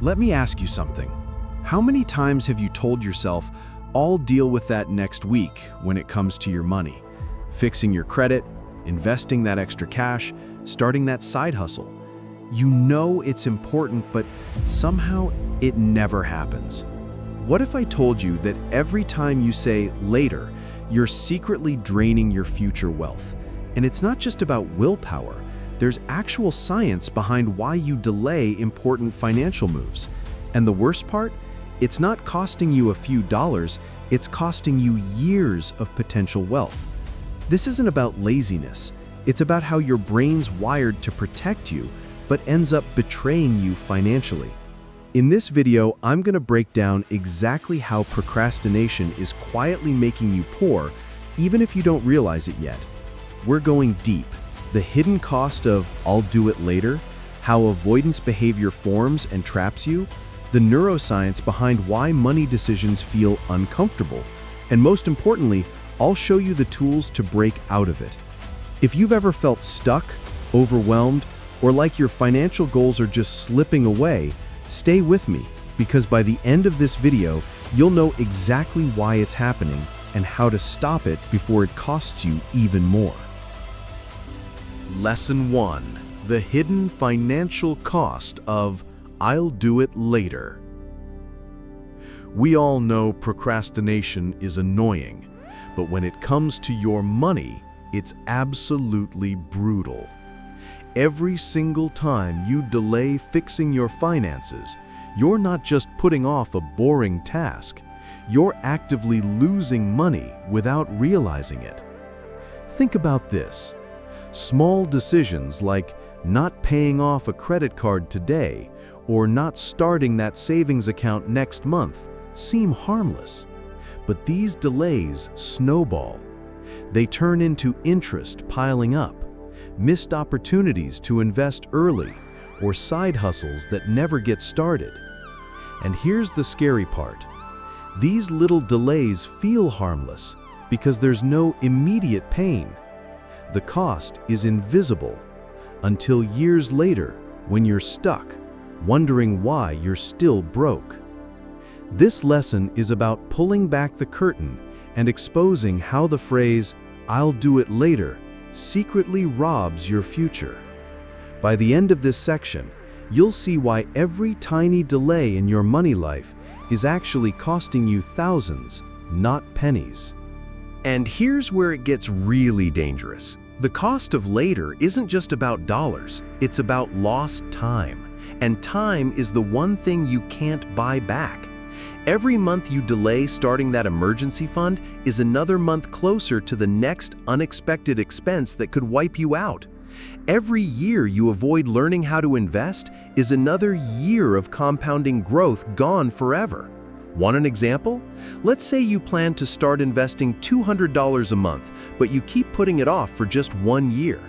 Let me ask you something. How many times have you told yourself, "I'll deal with that next week" when it comes to your money? Fixing your credit, investing that extra cash, starting that side hustle. You know it's important, but somehow it never happens. What if I told you that every time you say later, you're secretly draining your future wealth? And it's not just about willpower. There's actual science behind why you delay important financial moves. And the worst part? It's not costing you a few dollars, it's costing you years of potential wealth. This isn't about laziness. It's about how your brain's wired to protect you, but ends up betraying you financially. In this video, I'm going to break down exactly how procrastination is quietly making you poor, even if you don't realize it yet. We're going deep. The hidden cost of "I'll do it later," how avoidance behavior forms and traps you, the neuroscience behind why money decisions feel uncomfortable, and most importantly, I'll show you the tools to break out of it. If you've ever felt stuck, overwhelmed, or like your financial goals are just slipping away, stay with me, because by the end of this video, you'll know exactly why it's happening and how to stop it before it costs you even more. Lesson 1. The hidden financial cost of "I'll do it later." We all know procrastination is annoying, but when it comes to your money, it's absolutely brutal. Every single time you delay fixing your finances, you're not just putting off a boring task, you're actively losing money without realizing it. Think about this. Small decisions like not paying off a credit card today or not starting that savings account next month seem harmless. But these delays snowball. They turn into interest piling up, missed opportunities to invest early, or side hustles that never get started. And here's the scary part. These little delays feel harmless because there's no immediate pain. The cost is invisible until years later when you're stuck, wondering why you're still broke. This lesson is about pulling back the curtain and exposing how the phrase "I'll do it later" secretly robs your future. By the end of this section, you'll see why every tiny delay in your money life is actually costing you thousands, not pennies. And here's where it gets really dangerous. The cost of later isn't just about dollars, it's about lost time. And time is the one thing you can't buy back. Every month you delay starting that emergency fund is another month closer to the next unexpected expense that could wipe you out. Every year you avoid learning how to invest is another year of compounding growth gone forever. Want an example? Let's say you plan to start investing $200 a month, but you keep putting it off for just 1 year.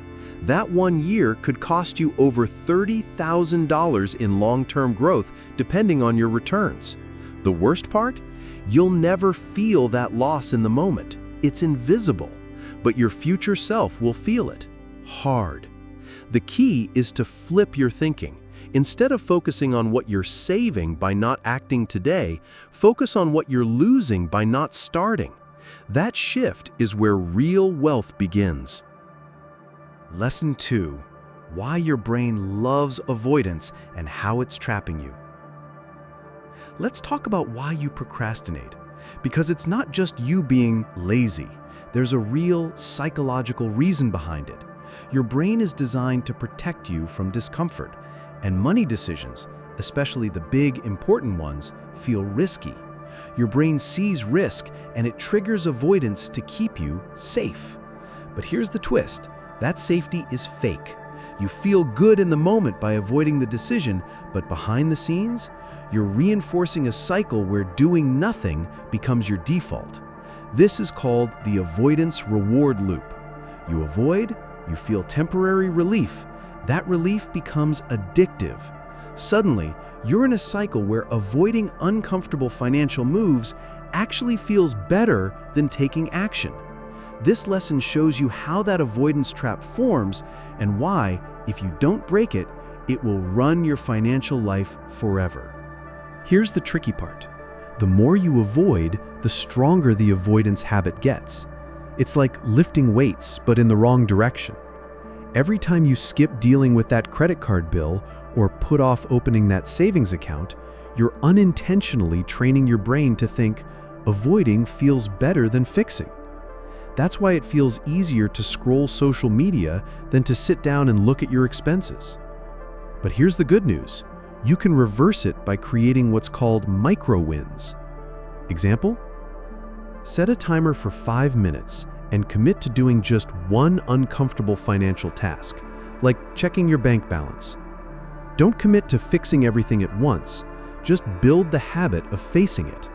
That 1 year could cost you over $30,000 in long-term growth, depending on your returns. The worst part? You'll never feel that loss in the moment. It's invisible, but your future self will feel it. Hard. The key is to flip your thinking. Instead of focusing on what you're saving by not acting today, focus on what you're losing by not starting. That shift is where real wealth begins. Lesson 2. Why your brain loves avoidance and how it's trapping you. Let's talk about why you procrastinate. Because it's not just you being lazy. There's a real psychological reason behind it. Your brain is designed to protect you from discomfort, and money decisions, especially the big, important ones, feel risky. Your brain sees risk, and it triggers avoidance to keep you safe. But here's the twist. That safety is fake. You feel good in the moment by avoiding the decision, but behind the scenes, you're reinforcing a cycle where doing nothing becomes your default. This is called the avoidance reward loop. You avoid, you feel temporary relief. That relief becomes addictive. Suddenly, you're in a cycle where avoiding uncomfortable financial moves actually feels better than taking action. This lesson shows you how that avoidance trap forms and why, if you don't break it, it will run your financial life forever. Here's the tricky part. The more you avoid, the stronger the avoidance habit gets. It's like lifting weights, but in the wrong direction. Every time you skip dealing with that credit card bill or put off opening that savings account, you're unintentionally training your brain to think avoiding feels better than fixing. That's why it feels easier to scroll social media than to sit down and look at your expenses. But here's the good news. You can reverse it by creating what's called micro-wins. Example? Set a timer for 5 minutes and commit to doing just one uncomfortable financial task, like checking your bank balance. Don't commit to fixing everything at once, just build the habit of facing it.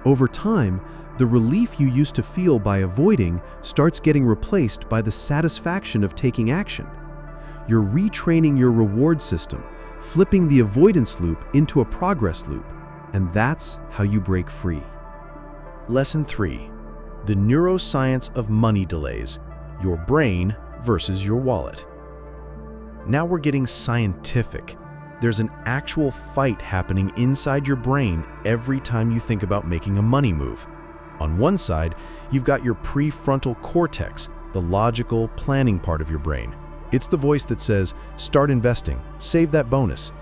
Over time, the relief you used to feel by avoiding starts getting replaced by the satisfaction of taking action. You're retraining your reward system, flipping the avoidance loop into a progress loop, and that's how you break free. Lesson 3. The neuroscience of money delays, your brain versus your wallet. Now we're getting scientific. There's an actual fight happening inside your brain every time you think about making a money move. On one side, you've got your prefrontal cortex, the logical, planning part of your brain. It's the voice that says, start investing, save that bonus.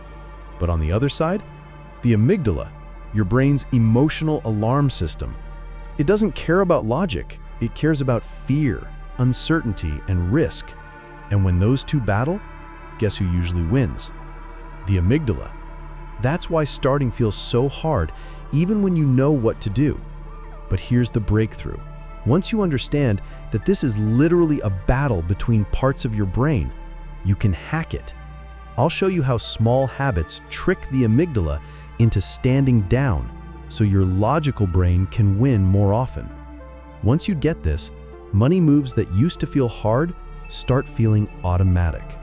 But on the other side, the amygdala, your brain's emotional alarm system. It doesn't care about logic, it cares about fear, uncertainty, and risk. And when those two battle, guess who usually wins? The amygdala. That's why starting feels so hard, even when you know what to do. But here's the breakthrough. Once you understand that this is literally a battle between parts of your brain, you can hack it. I'll show you how small habits trick the amygdala into standing down so your logical brain can win more often. Once you get this, money moves that used to feel hard start feeling automatic.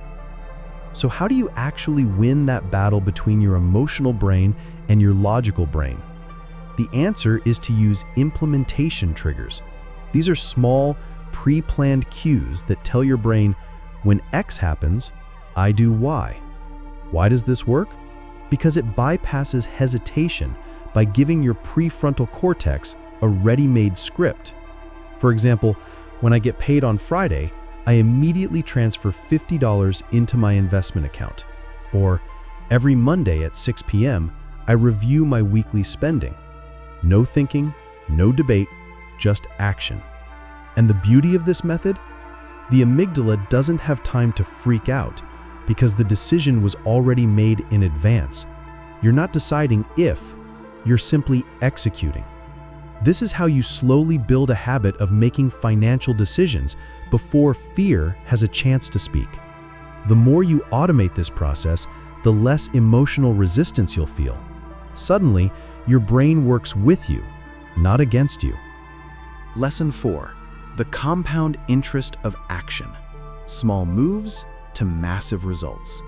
So how do you actually win that battle between your emotional brain and your logical brain? The answer is to use implementation triggers. These are small, pre-planned cues that tell your brain, when X happens, I do Y. Why does this work? Because it bypasses hesitation by giving your prefrontal cortex a ready-made script. For example, when I get paid on Friday, I immediately transfer $50 into my investment account. Or every Monday at 6 p.m., I review my weekly spending. No thinking, no debate, just action. And the beauty of this method? The amygdala doesn't have time to freak out because the decision was already made in advance. You're not deciding if, you're simply executing. This is how you slowly build a habit of making financial decisions before fear has a chance to speak. The more you automate this process, the less emotional resistance you'll feel. Suddenly, your brain works with you, not against you. Lesson 4. The compound interest of action. Small moves to massive results.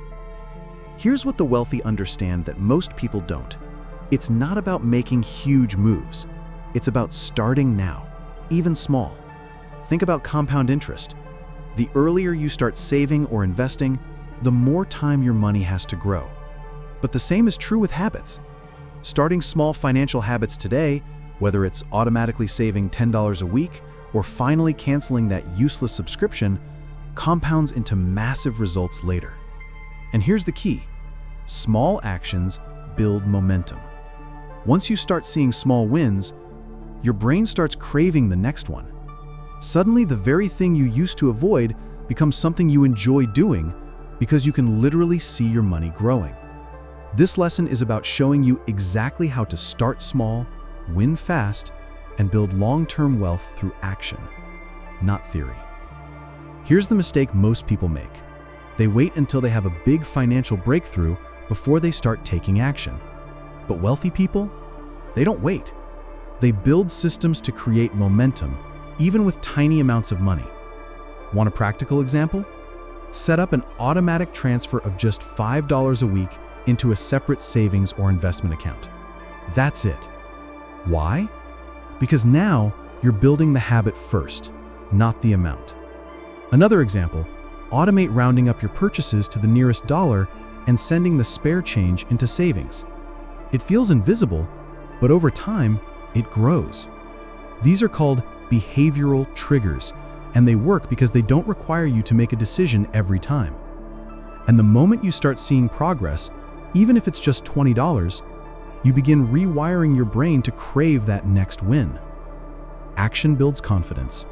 Here's what the wealthy understand that most people don't. It's not about making huge moves. It's about starting now, even small. Think about compound interest. The earlier you start saving or investing, the more time your money has to grow. But the same is true with habits. Starting small financial habits today, whether it's automatically saving $10 a week or finally canceling that useless subscription, compounds into massive results later. And here's the key. Small actions build momentum. Once you start seeing small wins, your brain starts craving the next one. Suddenly, the very thing you used to avoid becomes something you enjoy doing because you can literally see your money growing. This lesson is about showing you exactly how to start small, win fast, and build long-term wealth through action, not theory. Here's the mistake most people make. They wait until they have a big financial breakthrough before they start taking action. But wealthy people, they don't wait. They build systems to create momentum, even with tiny amounts of money. Want a practical example? Set up an automatic transfer of just $5 a week into a separate savings or investment account. That's it. Why? Because now you're building the habit first, not the amount. Another example, automate rounding up your purchases to the nearest dollar and sending the spare change into savings. It feels invisible, but over time, it grows. These are called behavioral triggers, and they work because they don't require you to make a decision every time. And the moment you start seeing progress, even if it's just $20, you begin rewiring your brain to crave that next win. Action builds confidence.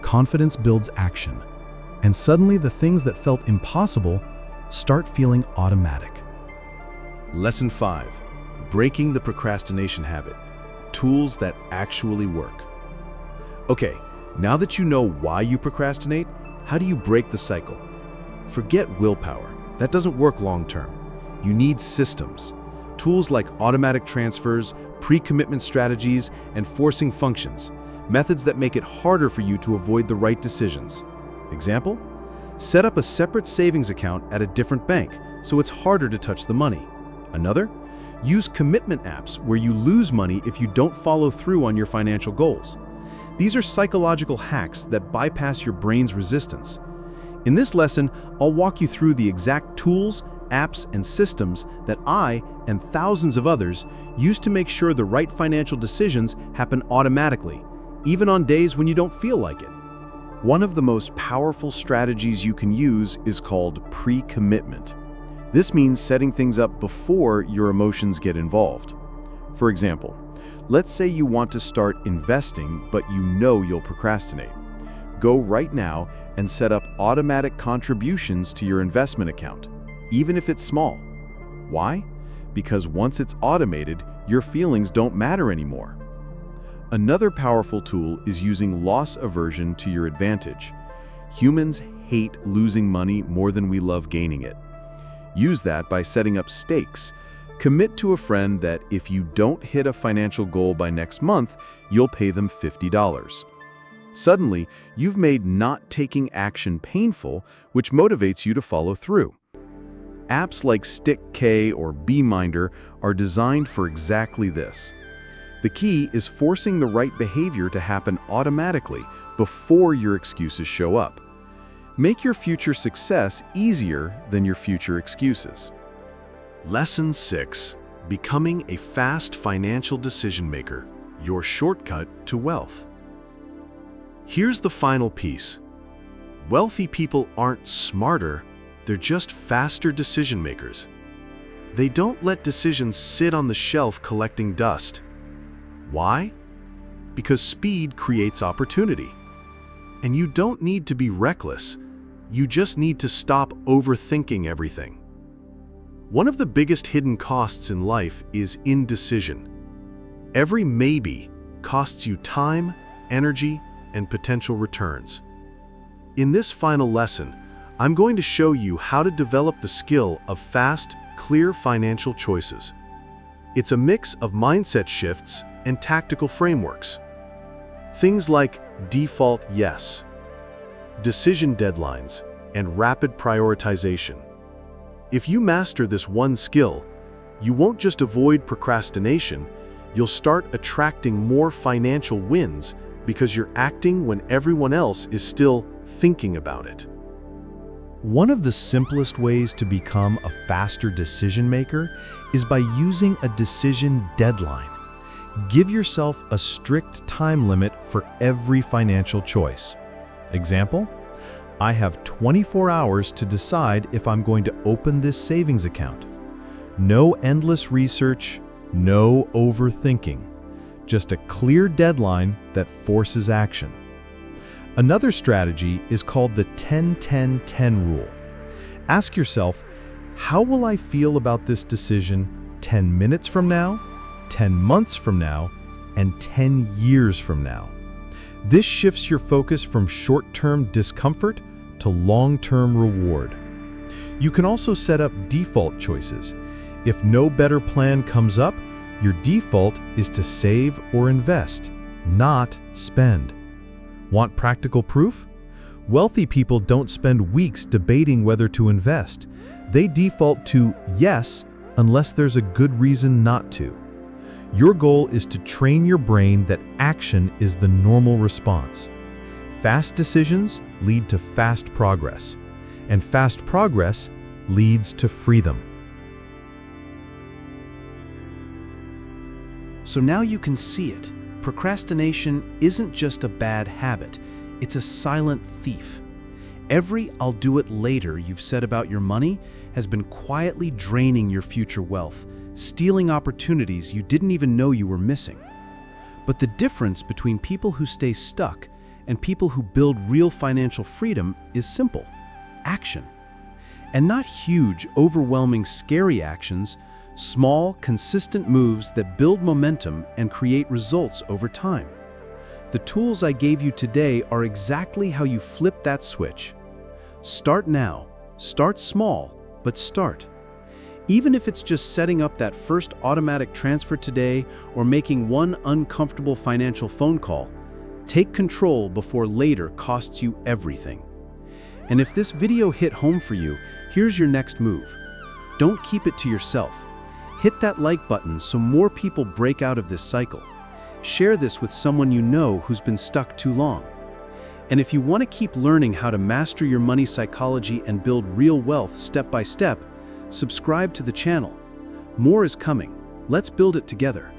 Confidence builds action. And suddenly the things that felt impossible start feeling automatic. Lesson 5. Breaking the procrastination habit. Tools that actually work. Okay, now that you know why you procrastinate, how do you break the cycle? Forget willpower. That doesn't work long term. You need systems. Tools like automatic transfers, pre-commitment strategies, and forcing functions. Methods that make it harder for you to avoid the right decisions. Example? Set up a separate savings account at a different bank so it's harder to touch the money. Another? Use commitment apps where you lose money if you don't follow through on your financial goals. These are psychological hacks that bypass your brain's resistance. In this lesson, I'll walk you through the exact tools, apps, and systems that I and thousands of others use to make sure the right financial decisions happen automatically, even on days when you don't feel like it. One of the most powerful strategies you can use is called pre-commitment. This means setting things up before your emotions get involved. For example, let's say you want to start investing, but you know you'll procrastinate. Go right now and set up automatic contributions to your investment account, even if it's small. Why? Because once it's automated, your feelings don't matter anymore. Another powerful tool is using loss aversion to your advantage. Humans hate losing money more than we love gaining it. Use that by setting up stakes. Commit to a friend that if you don't hit a financial goal by next month, you'll pay them $50. Suddenly, you've made not taking action painful, which motivates you to follow through. Apps like StickK or BeMinder are designed for exactly this. The key is forcing the right behavior to happen automatically before your excuses show up. Make your future success easier than your future excuses. Lesson 6. Becoming a fast financial decision maker, your shortcut to wealth. Here's the final piece. Wealthy people aren't smarter, they're just faster decision makers. They don't let decisions sit on the shelf collecting dust. Why? Because speed creates opportunity. And you don't need to be reckless. You just need to stop overthinking everything. One of the biggest hidden costs in life is indecision. Every maybe costs you time, energy, and potential returns. In this final lesson, I'm going to show you how to develop the skill of fast, clear financial choices. It's a mix of mindset shifts and tactical frameworks. Things like default yes, decision deadlines, and rapid prioritization. If you master this one skill, you won't just avoid procrastination, you'll start attracting more financial wins because you're acting when everyone else is still thinking about it. One of the simplest ways to become a faster decision maker is by using a decision deadline. Give yourself a strict time limit for every financial choice. Example, I have 24 hours to decide if I'm going to open this savings account. No endless research, no overthinking. Just a clear deadline that forces action. Another strategy is called the 10-10-10 rule. Ask yourself, how will I feel about this decision 10 minutes from now, 10 months from now, and 10 years from now? This shifts your focus from short-term discomfort to long-term reward. You can also set up default choices. If no better plan comes up, your default is to save or invest, not spend. Want practical proof? Wealthy people don't spend weeks debating whether to invest. They default to yes unless there's a good reason not to. Your goal is to train your brain that action is the normal response. Fast decisions lead to fast progress, and fast progress leads to freedom. So now you can see it. Procrastination isn't just a bad habit, it's a silent thief. Every "I'll do it later" you've said about your money has been quietly draining your future wealth, stealing opportunities you didn't even know you were missing. But the difference between people who stay stuck and people who build real financial freedom is simple: action. And not huge, overwhelming, scary actions, small, consistent moves that build momentum and create results over time. The tools I gave you today are exactly how you flip that switch. Start now. Start small, but start. Even if it's just setting up that first automatic transfer today or making one uncomfortable financial phone call, take control before later costs you everything. And if this video hit home for you, here's your next move. Don't keep it to yourself. Hit that like button so more people break out of this cycle. Share this with someone you know who's been stuck too long. And if you want to keep learning how to master your money psychology and build real wealth step by step, subscribe to the channel. More is coming. Let's build it together.